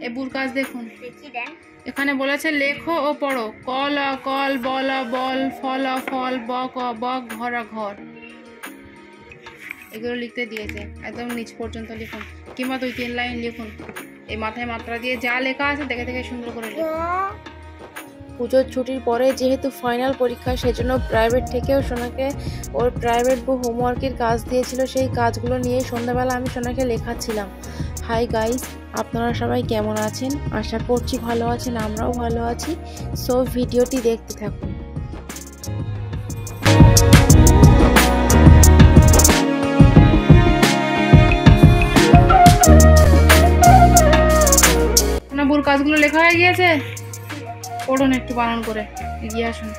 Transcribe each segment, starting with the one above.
এবুর কাজ দেখুন, এখানে বলেছে লেখো ও পড়ো। কল কল, বল বল, ফল ফল, বক বক, ঘর ঘর, এগুলো লিখতে দিয়েছে। একদম নিচ পর্যন্ত লিখুন, কিংবা 2-3 লাইন লিখুন। এই মাথায় মাত্রা দিয়ে যা লেখা আছে দেখে দেখে সুন্দর করে লিখুন। পুজোর ছুটির পরে যেহেতু ফাইনাল পরীক্ষা, সেজন্য প্রাইভেট থেকেও সোনাকে ওর প্রাইভেট বই হোমওয়ার্কের কাজ দিয়েছিল। সেই কাজগুলো নিয়ে সন্ধ্যাবেলা আমি সোনাকে লেখাচ্ছিলাম। হাই গাইস, আপনারা সবাই কেমন আছেন? আশা করছি ভালো আছেন, আমরাও ভালো আছি। সো ভিডিওটি দেখতে থাকুন। বুর কাজগুলো লেখা হয়ে গিয়েছে, পড়ুন একটু বানান করে, এগিয়ে আসুন।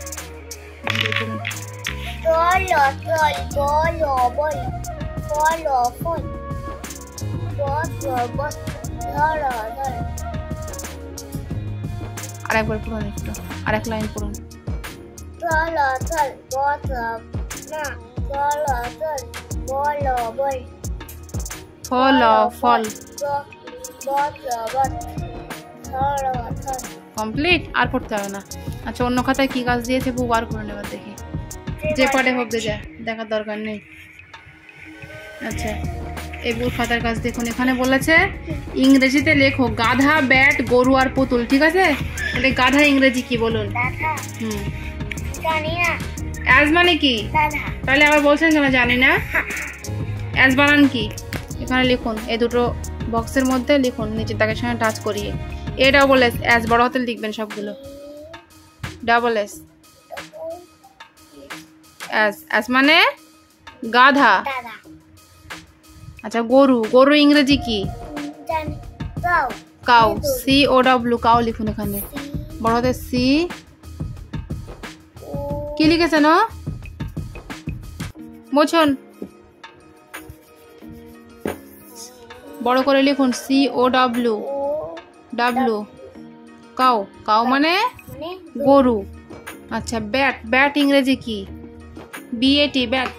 আরেকবার পড়ুন একটু, আরেক লাইন পড়ুন। ফল ফল, কমপ্লিট, আর পড়তে হবে না। আচ্ছা, অন্য খাতায় কি কাজ দিয়েছে বউ বার করে নেবার, দেখি। যে পারে হোক দে, যা দেখার দরকার নেই। আচ্ছা, এই বউর খাতার কাজ দেখুন, এখানে বলেছে ইংরেজিতে লেখো গাধা, ব্যাট, গরু আর পুতুল। ঠিক আছে, তাহলে গাধা ইংরেজি কি বলুন? অ্যাজ মানে কি? তাহলে আবার বলছেন কেন জানি না? অ্যাজ বানান কি? এখানে লিখুন, এই দুটো বক্সের মধ্যে লিখুন, নিচের দাগের সঙ্গে টাচ করিয়ে। এ ডাবল এস, অ্যাজ বড় হাতে লিখবেন সবগুলো। ডাবল এস, অ্যাজ, অ্যাজ মানে গাধা। আচ্ছা, গরু, গরু ইংরেজি কি? Cow, C O W, cow লিখুন এখানে বড় হাতে সি। কি লিখেছেন ও? মোছন, বড় করে লিখুন, C O W, W, cow, cow মানে গরু। আচ্ছা, ব্যাট, ব্যাট ইংরেজি কি? বিএটি, ব্যাট,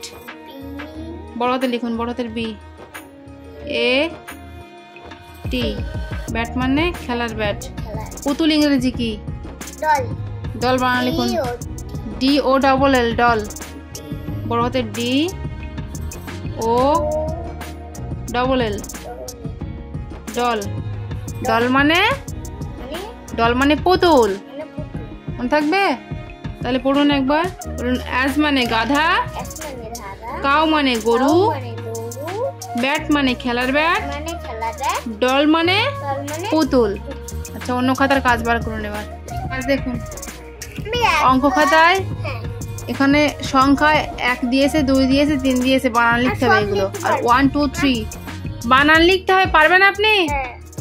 বড় হাতে লিখুন, বড় হাতের বি, এ টি, ব্যাট মানে খেলার ব্যাট। পুতুল ইংরেজি কি? ডল বানান লিখুন, D O double L, doll, বড় হাতের D O double L, doll. Doll মানে, ডল মানে পুতুল, মনে থাকবে? তাহলে পড়ুন একবার, বলুন অ্যাজ মানে গাধা, কাউ মানে গরু, ব্যাট মানে খেলার ব্যাট, ডল মানে পুতুল। আচ্ছা, অন্য খাতার কাজ বার করুন এবার। কাজ দেখুন, অঙ্ক খাতায় এখানে সংখ্যায় 1 দিয়েছে, 2 দিয়েছে, 3 দিয়েছে, বানান লিখতে হবে এগুলো। আর 1 2 3 বানান লিখতে হবে, পারবেন আপনি?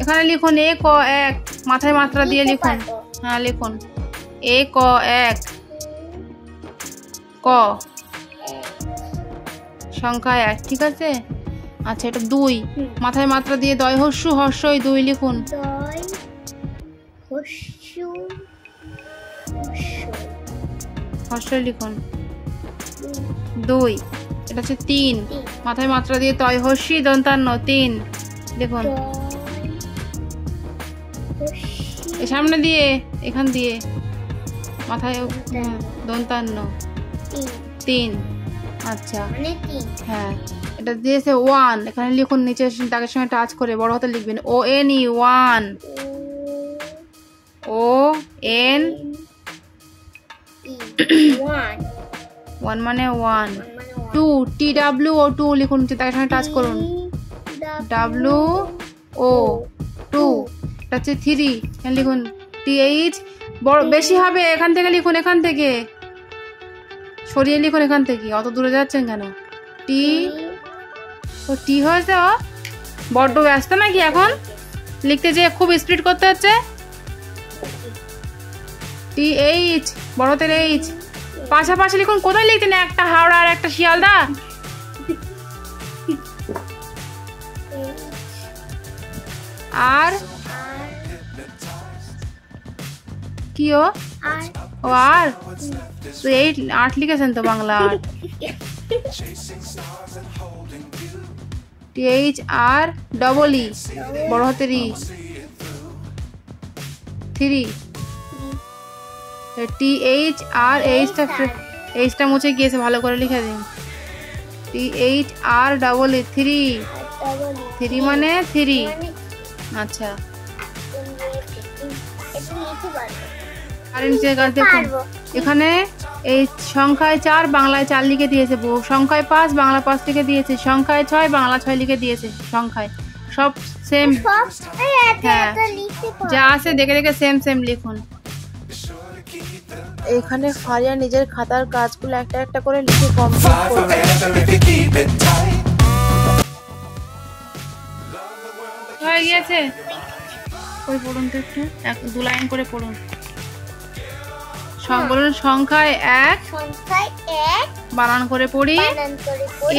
এখানে লিখুন এ ক 1, মাথায় মাত্রা দিয়ে লিখুন। হ্যাঁ লিখুন, এ ক 1, ক সংখ্যা 1, ঠিক আছে। আচ্ছা, এটা 2, মাথায় মাত্রা দিয়ে দয় হস্যু হর্ষই 2 লিখুন। হর্ষই লিখুন 2। এটা হচ্ছে 3, মাথায় মাত্রা দিয়ে তয় হস্যি দন্তান্ন 3 লিখুন। এর সামনে দিয়ে, এখান দিয়ে মাথায় দন্তান্ন 3। আচ্ছা, হ্যাঁ, এটা দিয়েছে 1, এখানে লিখুন, নিচে দাগের সঙ্গে টাচ করে বড় হাতে লিখবেন, O N E, 1, O N 1 মানে 1। 2, টি ডাব্লিউ ও 2 লিখুন, নিচে দাগের সঙ্গে টাচ করুন, ডাব্লিউ ও 2। এটা হচ্ছে 3, এখানে লিখুন টি এইচ, বড় বেশি হবে, এখান থেকে লিখুন, এখান থেকে সরিয়ে লিখুন, এখান থেকে অত দূরে যাচ্ছেন কেন? টি, ও টি হয়েছে। ও বড্ড ব্যস্ত নাকি এখন? লিখতে যেয়ে খুব স্পিড করতে হচ্ছে। টি এইচ, বড় হাতের এইচ, পাশাপাশি লিখুন। কোথায় লিখতেন? একটা হাওড়া আর একটা শিয়ালদা। আর কি? ও আর তো 8 লিখেছেন তো, বাংলা 8। TH আর ডবল ই, বড় হাতের ই, 3 TH আর এইচটা মুছে গিয়েছে, ভালো করে লিখে দিন। TH আর ডাবল এ 3 মানে 3। আচ্ছা এখানে এই সংখ্যায় 4 বাংলায় 4 লিখে দিয়েছে, সংখ্যায় 5 বাংলা 5 লিখে দিয়েছে, সংখ্যায় 6 বাংলা 6 লিখে দিয়েছে। সংখ্যায় সব সেম, হ্যাঁ যা আছে দেখে দেখে সেম সেম লিখুন। এখানে ফারিয়া নিজের খাতার কাজগুলো একটা একটা করে লিখে কমপ্লিট করবে। হয়ে গিয়েছে, ওই পড়ুন তো একটু, 2 লাইন করে পড়ুন। বলুন সংখ্যায় 1 বানান করে পড়ি,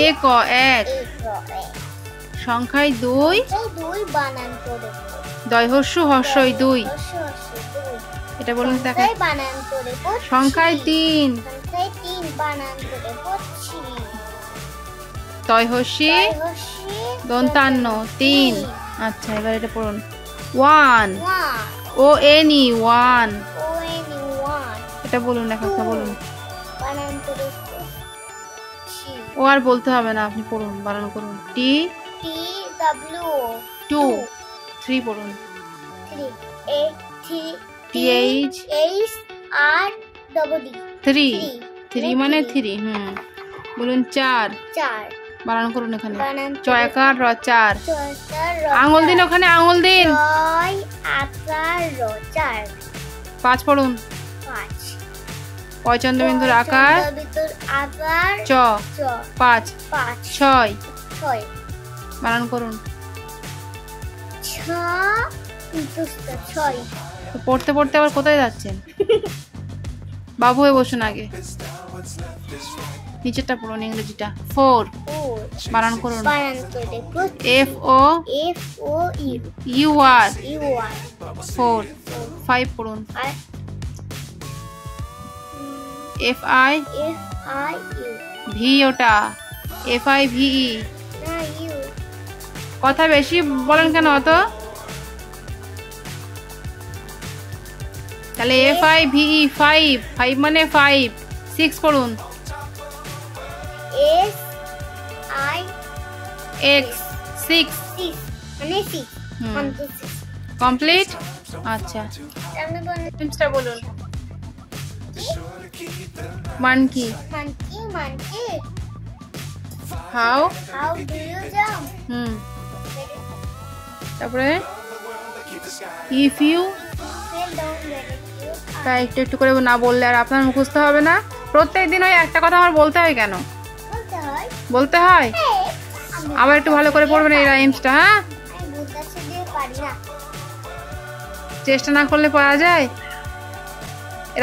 এক 1। সংখ্যায় 2 বানান করে দয়হস্য হস্যই 2। এটা বলুন দেখেন। সংখ্যায় 3 বানান করে পড়ছি, তয়হস্যি দন্তান্ন 3। আচ্ছা এবার এটা পড়ুন 1 ও এনি 1। এটা বলুন, একটা বলুন। বানান করে পড়ছি, ও আর বলতে হবে না, আপনি পড়ুন, বানান করুন। টি W 2 3 পড়ুন। 3 R double D 3 মানে 3। বলুন 4 বানান করুন। এখানে চয়কার র 4। আঙুল দিন, ওখানে আঙুল দিন। 5 পড়ুন। 5 চন্দ্রবিন্দুর আকার চ 5 6 বানান করুন। 6 পড়তে পড়তে আবার কোথায় যাচ্ছেন? বাবু হয়ে বসুন আগে। নিচেরটা পড়ুন, ইংরেজিটা 4 বানান করুন। FO UR 4 5 পড়ুন। FI V ওটা FIVE। কথা বেশি বলেন কেন অত? তাহলে FIVE 5 মানে 5 6 পড়ুন। X 6 complete. আচ্ছা টিপসটা বলুন। Monkey how do you jump? তারপরে if you, Fell down very cute. তাই একটু একটু করে না বললে আর আপনার মুখস্থ হবে না। প্রত্যেকদিন ওই একটা কথা আমার বলতে হয় কেন? বলতে হয়। বলতে হয়। আবার একটু ভালো করে পড়বেন এই রাইমসটা। হ্যাঁ আমি বুঝাতে দিয়ে পারি না। চেষ্টা না করলে পারা যায়।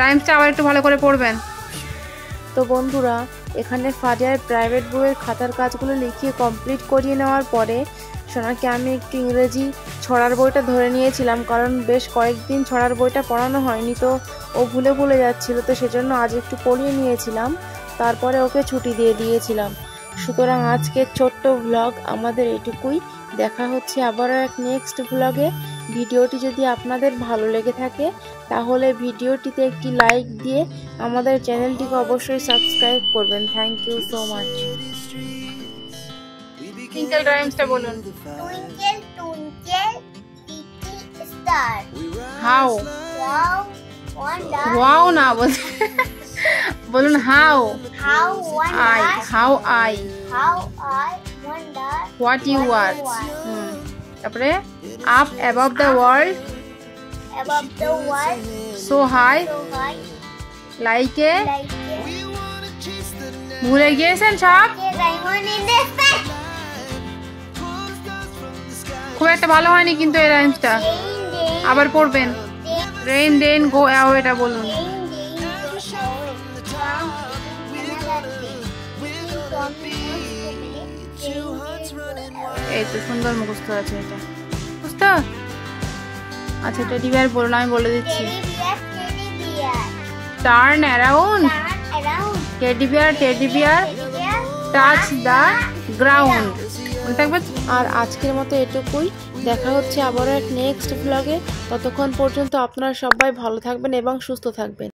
রাইমসটা আবার একটু ভালো করে পড়বেন। তো বন্ধুরা, এখানে ফারিয়ার প্রাইভেট বইয়ের খাতার কাজগুলো লিখিয়ে কমপ্লিট করিয়ে নেওয়ার পরে সোনাকে আমি একটু ইংরেজি ছড়ার বইটা ধরে নিয়েছিলাম, কারণ বেশ কয়েকদিন ছড়ার বইটা পড়ানো হয়নি, তো ও ভুলে যাচ্ছিল, তো সেজন্য আজ একটু পড়িয়ে নিয়েছিলাম, তারপরে ওকে ছুটি দিয়ে দিয়েছিলাম। সুতরাং আজকের ছোট্ট ভ্লগ আমাদের এটুকুই। দেখা হচ্ছে আবারও এক নেক্সট ভ্লগে। ভিডিওটি যদি আপনাদের ভালো লেগে থাকে তাহলে ভিডিওটিতে একটি লাইক দিয়ে আমাদের চ্যানেলটিকে অবশ্যই সাবস্ক্রাইব করবেন। Thank you so much. Twinkle রাইমসটা বলুন। Twinkle, twinkle, little star. How Wow, wonder. Wow না বলুন how How I wonder. How I How I wonder. What you are. তারপরে up above the world Above the world, so high so high, like a. like ভুলে গিয়েছেন সব? a diamond in the sky. খুব একটা ভালো হয়নি কিন্তু এই রাইমসটা, আবার পড়বেন। রেইন রেইন গো অ্যাওয়ে এটা বলুন। এই তো সুন্দর মুখস্থ আছে এটা, বুঝতো? আচ্ছা টেডি বিয়ার বলুন, আমি বলে দিচ্ছি। Turn around teddy bear touch the ground. মনে থাকবে। আর আজকের মতো এটুকুই। দেখা হচ্ছে আবারও এক নেক্সট ব্লগে। ততক্ষণ পর্যন্ত আপনারা সবাই ভালো থাকবেন এবং সুস্থ থাকবেন।